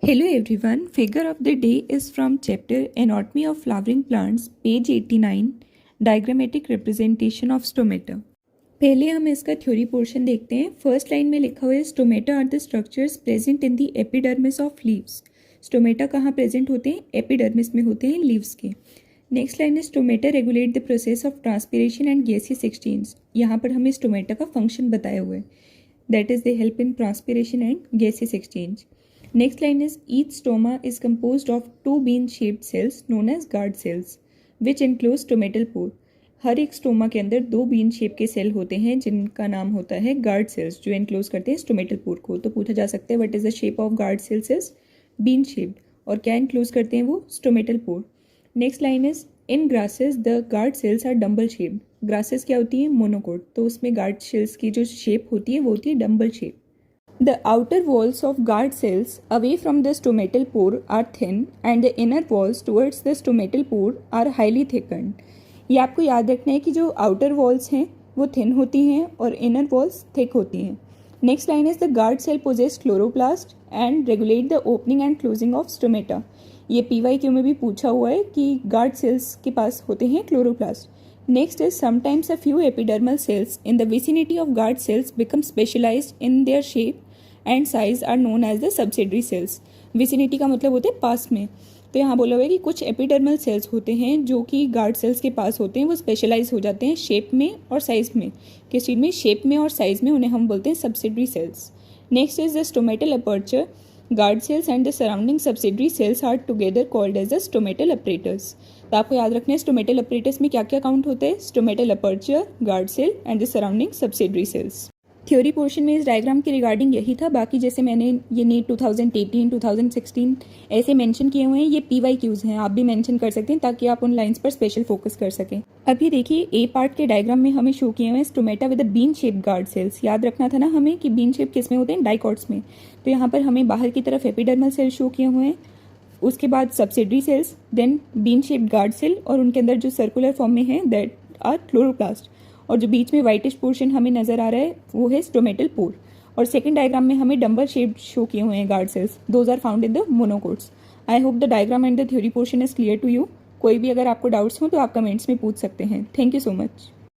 Hello everyone, figure of the day is from chapter Anatomy of Flowering Plants, page 89, Diagrammatic Representation of Stomata. पहले हम इसका theory portion देखते हैं। First line में लिखा हुआ है stomata are the structures present in the epidermis of leaves. Stomata कहाँ प्रेजेंट होते हैं? एपिडर्मिस में होते हैं लीव्स के। नेक्स्ट लाइन है stomata regulate the process of transpiration and gaseous exchange. यहाँ पर हमें स्टोमेटा का फंक्शन बताया हुआ है, that is they help in transpiration and gaseous exchange. Next line is each stoma is composed of two bean-shaped cells known as guard cells, which enclose stomatal pore. हर एक stoma के अंदर दो bean shape के cell होते हैं जिनका नाम होता है गार्ड सेल्स, जो एनक्लोज करते हैं स्टोमेटल पोर को। तो पूछा जा सकता है what is the shape of guard cells? Is bean shaped. और क्या एनक्लोज करते हैं वो? Stomatal pore. Next line is in grasses the guard cells are dumbbell shaped. Grasses क्या होती है? मोनोकोट। तो उसमें गार्ड सेल्स की जो शेप होती है वो होती है dumbbell shape. The outer walls of guard cells away from the stomatal pore are thin and the inner walls towards the stomatal pore are highly thickened. ये आपको याद रखना है कि जो outer walls हैं वो thin होती हैं और inner walls thick होती हैं। Next line is the guard cell possess chloroplast and regulate the opening and closing of stomata. ये PYQ में भी पूछा हुआ है कि guard cells के पास होते हैं chloroplast. Next is sometimes a few epidermal cells in the vicinity of guard cells become specialized in their shape and size are known as the subsidiary cells. Vicinity का मतलब होते हैं पास में। तो यहाँ बोला हुआ है कि कुछ एपिडर्मल सेल्स होते हैं जो कि गार्ड सेल्स के पास होते हैं, वो स्पेशलाइज हो जाते हैं शेप में और साइज में। किस चीज़ में? शेप में और साइज में। उन्हें हम बोलते हैं subsidiary cells. Next is the stomatal aperture. Guard cells and the surrounding subsidiary cells are together called as the stomatal apparatus. तो आपको याद रखना है स्टोमेटल अपरेटस में क्या क्या काउंट होते हैं? Stomatal aperture, guard cell and the surrounding subsidiary cells. Theory portion में इस डायग्राम के रिगार्डिंग यही था। बाकी जैसे मैंने ये नीट 2018, 2016 ऐसे मेंशन किए हुए हैं, ये PYQs हैं, आप भी मेंशन कर सकते हैं ताकि आप उन लाइंस पर स्पेशल फोकस कर सकें। अब ये देखिए ए पार्ट के डायग्राम में हमें शो किए हुए हैं stomata with the been shape guard cells. याद रखना था ना हमें कि बीन शेप किस में होते हैं? डाइकॉट्स में। तो यहाँ पर हमें बाहर की तरफ एपिडर्मल सेल शो किए हुए हैं, उसके बाद subsidiary cells, then bean shape guard cell, और उनके अंदर जो सर्कुलर फॉर्म में है दैट आर क्लोरोप्लास्ट, और जो बीच में वाइटिश पोर्शन हमें नजर आ रहा है वो है स्टोमेटल पोर। और सेकंड डायग्राम में हमें डम्बल शेप शो किए हुए हैं guard cells, those are found in the monocots. I hope the diagram and the theory portion is clear to you. कोई भी अगर आपको डाउट्स हो तो आप कमेंट्स में पूछ सकते हैं। Thank you so much.